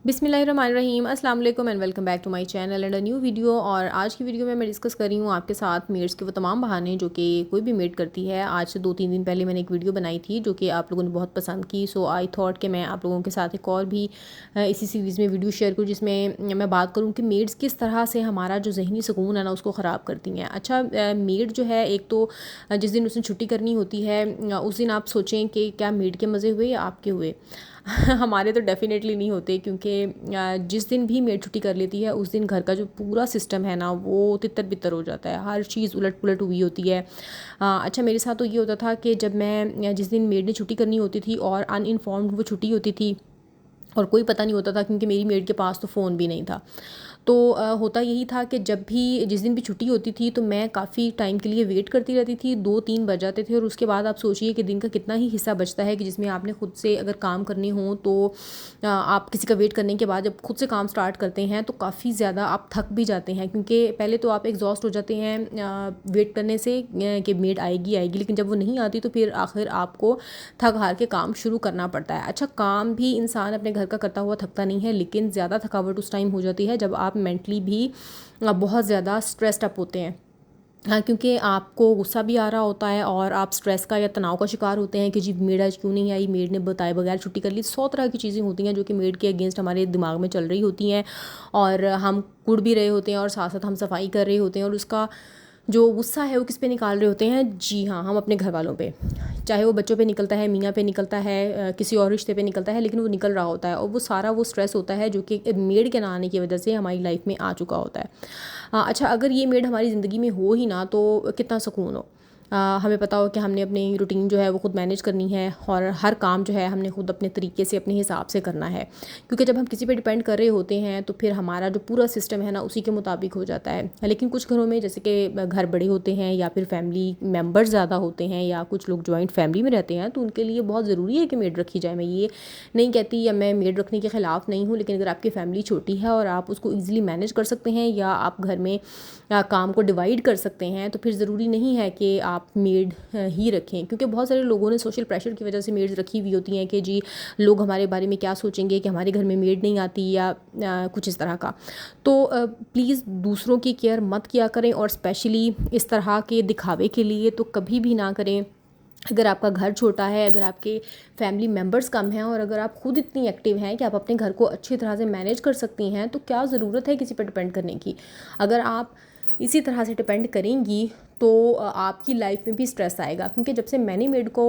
बिस्मिल्लाहिर्रहमानिर्रहीम अस्सलाम वालेकुम and welcome back to my channel and a new video. और आज की वीडियो में मैं डिस्कस कर रही हूँ आपके साथ मेड्स के वो तमाम बहाने जो कि कोई भी मेड करती है। आज से 2-3 दिन पहले मैंने एक वीडियो बनाई थी जो कि आप लोगों ने बहुत पसंद की, सो आई थॉट कि मैं आप लोगों के साथ एक और भी इसी सीरीज़ में वीडियो शेयर करूँ जिसमें मैं बात करूँ कि मेड्स किस तरह से हमारा जो जहनी सुकून है ना उसको ख़राब करती हैं। अच्छा, मेड जो है एक तो जिस दिन उसने छुट्टी करनी होती है उस दिन आप सोचें कि क्या मेड के मज़े हुए या आपके हुए। हमारे तो डेफ़िनेटली नहीं होते, क्योंकि जिस दिन भी मेड छुट्टी कर लेती है उस दिन घर का जो पूरा सिस्टम है ना वो तितर-बितर हो जाता है, हर चीज़ उलट-पुलट हुई होती है। अच्छा, मेरे साथ तो ये होता था कि जब मैं जिस दिन मेड ने छुट्टी करनी होती थी और अनइन्फॉर्म्ड वो छुट्टी होती थी और कोई पता नहीं होता था, क्योंकि मेरी मेड के पास तो फ़ोन भी नहीं था। तो होता यही था कि जब भी जिस दिन भी छुट्टी होती थी तो मैं काफ़ी टाइम के लिए वेट करती रहती थी, 2-3 बज जाते थे और उसके बाद आप सोचिए कि दिन का कितना ही हिस्सा बचता है कि जिसमें आपने खुद से अगर काम करने हों तो आप किसी का वेट करने के बाद जब खुद से काम स्टार्ट करते हैं तो काफ़ी ज़्यादा आप थक भी जाते हैं, क्योंकि पहले तो आप एग्जॉस्ट हो जाते हैं वेट करने से कि मेड आएगी आएगी, लेकिन जब वो नहीं आती तो फिर आखिर आपको थक हार के काम शुरू करना पड़ता है। अच्छा, काम भी इंसान अपने घर का करता हुआ थकता नहीं है, लेकिन ज़्यादा थकावट उस टाइम हो जाती है जब आप मेंटली भी बहुत ज़्यादा स्ट्रेस्ड अप होते हैं। हाँ, क्योंकि आपको गुस्सा भी आ रहा होता है और आप स्ट्रेस का या तनाव का शिकार होते हैं कि जी मेड आज क्यों नहीं आई, मेड ने बताए बगैर छुट्टी कर ली। 100 तरह की चीज़ें होती हैं जो कि मेड के अगेंस्ट हमारे दिमाग में चल रही होती हैं और हम कुढ़ भी रहे होते हैं और साथ साथ हम सफाई कर रहे होते हैं और उसका जो गुस्सा है वो किस पे निकाल रहे होते हैं। जी हाँ, हम अपने घर वालों पे, चाहे वो बच्चों पे निकलता है, मियाँ पे निकलता है, किसी और रिश्ते पे निकलता है, लेकिन वो निकल रहा होता है और वो सारा वो स्ट्रेस होता है जो कि मेड के ना आने की वजह से हमारी लाइफ में आ चुका होता है। अच्छा, अगर ये मेड हमारी ज़िंदगी में हो ही ना तो कितना सुकून हो। हमें पता हो कि हमने अपनी रूटीन जो है वो खुद मैनेज करनी है और हर काम जो है हमने खुद अपने तरीके से अपने हिसाब से करना है, क्योंकि जब हम किसी पे डिपेंड कर रहे होते हैं तो फिर हमारा जो पूरा सिस्टम है ना उसी के मुताबिक हो जाता है। लेकिन कुछ घरों में जैसे कि घर बड़े होते हैं या फिर फैमिली मेम्बर्स ज़्यादा होते हैं या कुछ लोग जॉइंट फैमिली में रहते हैं तो उनके लिए बहुत ज़रूरी है कि मेड रखी जाए। मैं ये नहीं कहती या मैं मेड रखने के ख़िलाफ़ नहीं हूँ, लेकिन अगर आपकी फ़ैमिली छोटी है और आप उसको ईज़िली मैनेज कर सकते हैं या आप घर में काम को डिवाइड कर सकते हैं तो फिर ज़रूरी नहीं है कि आप मेड ही रखें, क्योंकि बहुत सारे लोगों ने सोशल प्रेशर की वजह से मेड्स रखी हुई होती हैं कि जी लोग हमारे बारे में क्या सोचेंगे कि हमारे घर में मेड नहीं आती या कुछ इस तरह का। तो प्लीज़ दूसरों की केयर मत किया करें और स्पेशली इस तरह के दिखावे के लिए तो कभी भी ना करें। अगर आपका घर छोटा है, अगर आपके फैमिली मेम्बर्स कम हैं और अगर आप खुद इतनी एक्टिव हैं कि आप अपने घर को अच्छी तरह से मैनेज कर सकती हैं तो क्या ज़रूरत है किसी पर डिपेंड करने की। अगर आप इसी तरह से डिपेंड करेंगी तो आपकी लाइफ में भी स्ट्रेस आएगा, क्योंकि जब से मैंने मेड को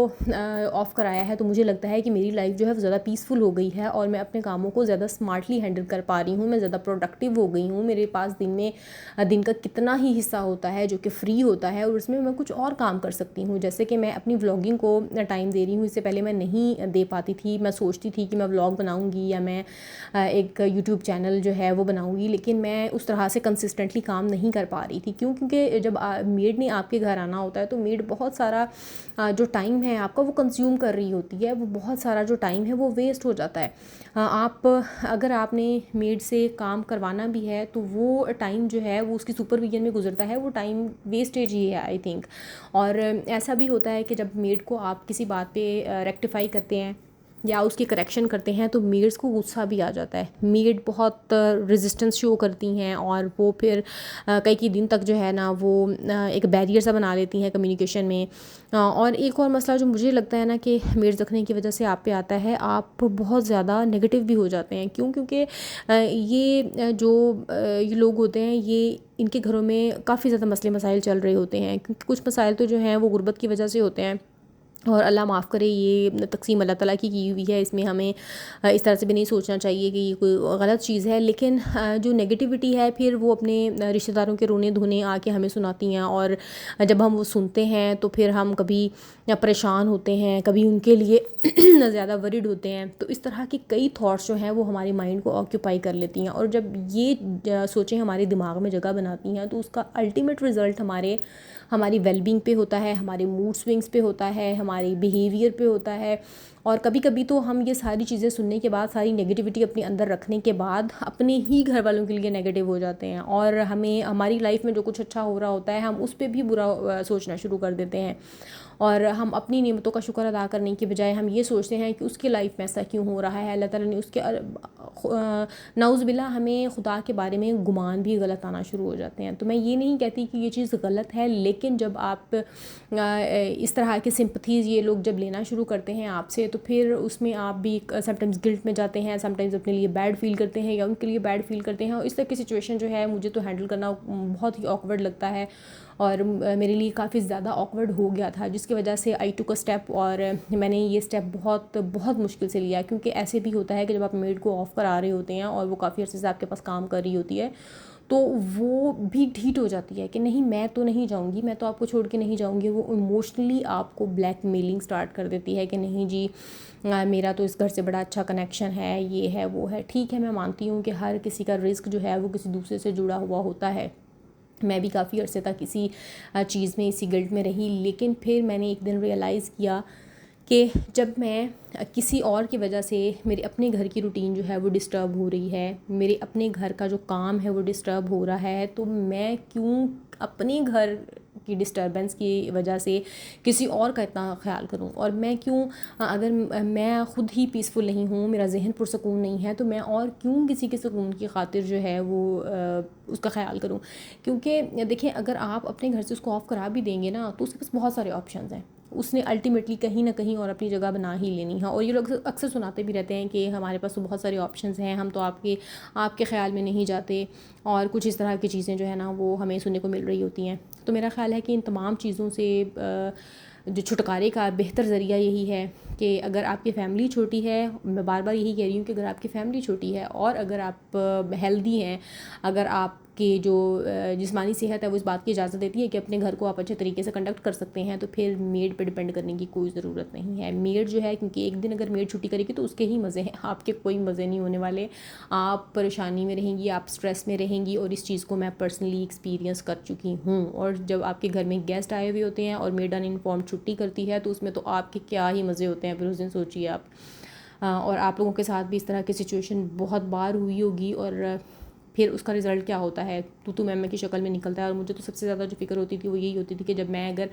ऑफ़ कराया है तो मुझे लगता है कि मेरी लाइफ जो है वो ज़्यादा पीसफुल हो गई है और मैं अपने कामों को ज़्यादा स्मार्टली हैंडल कर पा रही हूँ, मैं ज़्यादा प्रोडक्टिव हो गई हूँ। मेरे पास दिन में दिन का कितना ही हिस्सा होता है जो कि फ्री होता है और उसमें मैं कुछ और काम कर सकती हूँ, जैसे कि मैं अपनी व्लॉगिंग को टाइम दे रही हूँ। इससे पहले मैं नहीं दे पाती थी, मैं सोचती थी कि मैं व्लॉग बनाऊँगी या मैं एक यूट्यूब चैनल जो है वो बनाऊँगी, लेकिन मैं उस तरह से कंसिस्टेंटली काम नहीं कर पा रही थी। क्यों? क्योंकि जब मेड ने आपके घर आना होता है तो मेड बहुत सारा जो टाइम है आपका वो कंज्यूम कर रही होती है, वो बहुत सारा जो टाइम है वो वेस्ट हो जाता है। आप अगर आपने मेड से काम करवाना भी है तो वो टाइम जो है वो उसकी सुपरविजन में गुजरता है, वो टाइम वेस्टेज ही है आई थिंक। और ऐसा भी होता है कि जब मेड को आप किसी बात पे रेक्टिफाई करते हैं या उसकी करेक्शन करते हैं तो मेड्स को गुस्सा भी आ जाता है। मेड बहुत रेजिस्टेंस शो करती हैं और वो फिर कई दिन तक जो है ना वो एक बैरियर सा बना लेती हैं कम्युनिकेशन में। और एक और मसला जो मुझे लगता है ना कि मेड्स रखने की वजह से आप पे आता है, आप बहुत ज़्यादा नेगेटिव भी हो जाते हैं। क्यों? क्योंकि ये लोग होते हैं, ये इनके घरों में काफ़ी ज़्यादा मसले मसाइल चल रहे होते हैं, क्योंकि कुछ मसाइल तो जो हैं वो गुर्बत की वजह से होते हैं और अल्लाह माफ़ करे ये तक़सीम अल्लाह ताला की हुई है, इसमें हमें इस तरह से भी नहीं सोचना चाहिए कि ये कोई गलत चीज़ है। लेकिन जो नेगेटिविटी है फिर वो अपने रिश्तेदारों के रोने धोने आके हमें सुनाती हैं और जब हम वो सुनते हैं तो फिर हम कभी परेशान होते हैं, कभी उनके लिए ज़्यादा वरीड होते हैं। तो इस तरह की कई थॉट्स जो हैं वो हमारे माइंड को ऑक्यूपाई कर लेती हैं और जब ये सोचें हमारे दिमाग में जगह बनाती हैं तो उसका अल्टीमेट रिज़ल्ट हमारी वेलबींग पे होता है, हमारे मूड स्विंग्स पे होता है, हमारी बिहेवियर पे होता है। और कभी कभी तो हम ये सारी चीज़ें सुनने के बाद, सारी नेगेटिविटी अपने अंदर रखने के बाद अपने ही घर वालों के लिए नेगेटिव हो जाते हैं और हमें हमारी लाइफ में जो कुछ अच्छा हो रहा होता है हम उस पर भी बुरा सोचना शुरू कर देते हैं और हम अपनी नेमतों का शुक्र अदा करने की बजाय हम ये सोचते हैं कि उसकी लाइफ में ऐसा क्यों हो रहा है, अल्लाह ताला ने उसके नाउज़ुबिल्लाह हमें खुदा के बारे में गुमान भी गलत आना शुरू हो जाते हैं। तो मैं ये नहीं कहती कि ये चीज़ गलत है, लेकिन जब आप इस तरह के सिंपथीज़ ये लोग जब लेना शुरू करते हैं आपसे, तो फिर उसमें आप भी समटाइम्स गिल्ट में जाते हैं, समटाइम्स अपने लिए बैड फील करते हैं या उनके लिए बैड फील करते हैं। और इस तरह की सिचुएशन जो है मुझे तो हैंडल करना बहुत ही ऑकवर्ड लगता है और मेरे लिए काफ़ी ज़्यादा ऑकवर्ड हो गया था, जिसकी वजह से आई टुक अ स्टेप। और मैंने ये स्टेप बहुत बहुत मुश्किल से लिया, क्योंकि ऐसे भी होता है कि जब आप मेड को ऑफ़ करा रहे होते हैं और वो काफ़ी अर्से से आपके पास काम कर रही होती है, तो वो भी ढीठ हो जाती है कि नहीं मैं तो नहीं जाऊंगी, मैं तो आपको छोड़ के नहीं जाऊंगी। वो इमोशनली आपको ब्लैकमेलिंग स्टार्ट कर देती है कि नहीं जी मेरा तो इस घर से बड़ा अच्छा कनेक्शन है, ये है वो है। ठीक है, मैं मानती हूँ कि हर किसी का रिस्क जो है वो किसी दूसरे से जुड़ा हुआ होता है। मैं भी काफ़ी अर्से तक इसी चीज़ में, इसी गिल्ट में रही, लेकिन फिर मैंने एक दिन रियलाइज़ किया कि जब मैं किसी और की वजह से मेरे अपने घर की रूटीन जो है वो डिस्टर्ब हो रही है, मेरे अपने घर का जो काम है वो डिस्टर्ब हो रहा है, तो मैं क्यों अपने घर की डिस्टर्बेंस की वजह से किसी और का इतना ख्याल करूं। और मैं क्यों, अगर मैं ख़ुद ही पीसफुल नहीं हूँ, मेरा जहन पुरसकून नहीं है, तो मैं और क्यों किसी के सुकून की खातिर जो है वो उसका ख्याल करूं। क्योंकि देखिए, अगर आप अपने घर से उसको ऑफ़ करा भी देंगे ना, तो उसके पास बहुत सारे ऑप्शंस हैं, उसने अल्टीमेटली कहीं ना कहीं और अपनी जगह बना ही लेनी है। और ये लोग अक्सर सुनाते भी रहते हैं कि हमारे पास तो बहुत सारे ऑप्शंस हैं, हम तो आपके ख़्याल में नहीं जाते, और कुछ इस तरह की चीज़ें जो है ना वो हमें सुनने को मिल रही होती हैं। तो मेरा ख़्याल है कि इन तमाम चीज़ों से जो छुटकारे का बेहतर ज़रिया यही है कि अगर आपकी फ़ैमिली छोटी है, मैं बार बार यही कह रही हूँ कि अगर आपकी फ़ैमिली छोटी है और अगर आप हेल्दी हैं, अगर आपकी जो जिस्मानी सेहत है वो इस बात की इजाज़त देती है कि अपने घर को आप अच्छे तरीके से कंडक्ट कर सकते हैं, तो फिर मेड पे डिपेंड करने की कोई ज़रूरत नहीं है। मेड जो है, क्योंकि एक दिन अगर मेड छुट्टी करेगी तो उसके ही मज़े हैं, आपके कोई मज़े नहीं होने वाले। आप परेशानी में रहेंगी, आप स्ट्रेस में रहेंगी, और इस चीज़ को मैं पर्सनली एक्सपीरियंस कर चुकी हूँ। और जब आपके घर में गेस्ट आए हुए होते हैं और मेड अनइन्फॉर्म छुट्टी करती है, तो उसमें तो आपके क्या ही मज़े होते हैं फिर उस दिन, सोचिए आप। और आप लोगों के साथ भी इस तरह की सिचुएशन बहुत बार हुई होगी, और फिर उसका रिज़ल्ट क्या होता है, तू मैम की शक्ल में निकलता है। और मुझे तो सबसे ज़्यादा जो फ़िक्र होती थी वो यही होती थी कि जब मैं अगर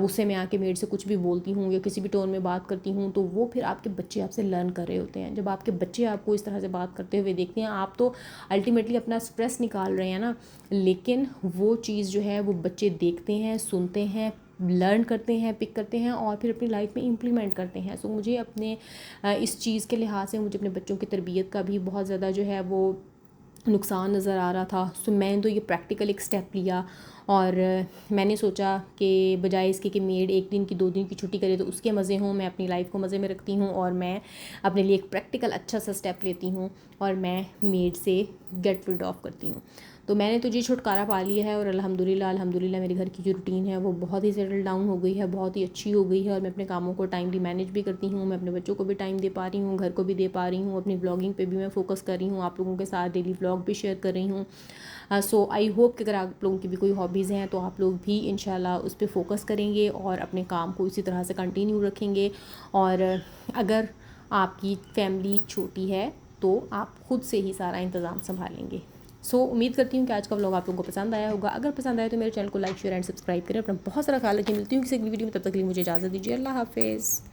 गुस्से में आके मेड से कुछ भी बोलती हूँ या किसी भी टोन में बात करती हूँ, तो वो फिर आपके बच्चे आपसे लर्न कर रहे होते हैं। जब आपके बच्चे आपको इस तरह से बात करते हुए देखते हैं, आप तो अल्टीमेटली अपना स्ट्रेस निकाल रहे हैं ना, लेकिन वो चीज़ जो है वो बच्चे देखते हैं, सुनते हैं, लर्न करते हैं, पिक करते हैं और फिर अपनी लाइफ में इम्प्लीमेंट करते हैं। सो मुझे अपने इस चीज़ के लिहाज से मुझे अपने बच्चों की तरबियत का भी बहुत ज़्यादा जो है वो नुकसान नज़र आ रहा था। सो मैंने तो ये प्रैक्टिकल एक स्टेप लिया, और मैंने सोचा कि बजाय इसके कि मेड 1 दिन की 2 दिन की छुट्टी करे तो उसके मज़े हों, मैं अपनी लाइफ को मज़े में रखती हूँ और मैं अपने लिए एक प्रैक्टिकल अच्छा सा स्टेप लेती हूँ और मैं मेड से गेट रिड ऑफ करती हूँ। तो मैंने तो जी छुटकारा पा लिया है, और अल्हम्दुलिल्लाह मेरे घर की जो रूटीन है वो बहुत ही सेटल डाउन हो गई है, बहुत ही अच्छी हो गई है, और मैं अपने कामों को टाइमली मैनेज भी करती हूँ। मैं अपने बच्चों को भी टाइम दे पा रही हूँ, घर को भी दे पा रही हूँ, अपनी व्लॉगिंग पे भी मैं फोकस कर रही हूँ, आप लोगों के साथ डेली व्लॉग भी शेयर कर रही हूँ। सो आई होप कि अगर आप लोगों की भी कोई हॉबीज़ हैं तो आप लोग भी इंशाल्लाह उस पर फोकस करेंगे और अपने काम को इसी तरह से कंटिन्यू रखेंगे। और अगर आपकी फैमिली छोटी है तो आप ख़ुद से ही सारा इंतज़ाम संभालेंगे। सो उम्मीद करती हूँ कि आज का व्लॉग आप लोगों को पसंद आया होगा। अगर पसंद आए तो मेरे चैनल को लाइक, शेयर एंड सब्सक्राइब करें। अपना बहुत सारा ख्याल रखें। मिलती हूँ किसी अगली वीडियो में, तब तक के लिए मुझे इजाज़त दीजिए। अल्लाह हाफिज़।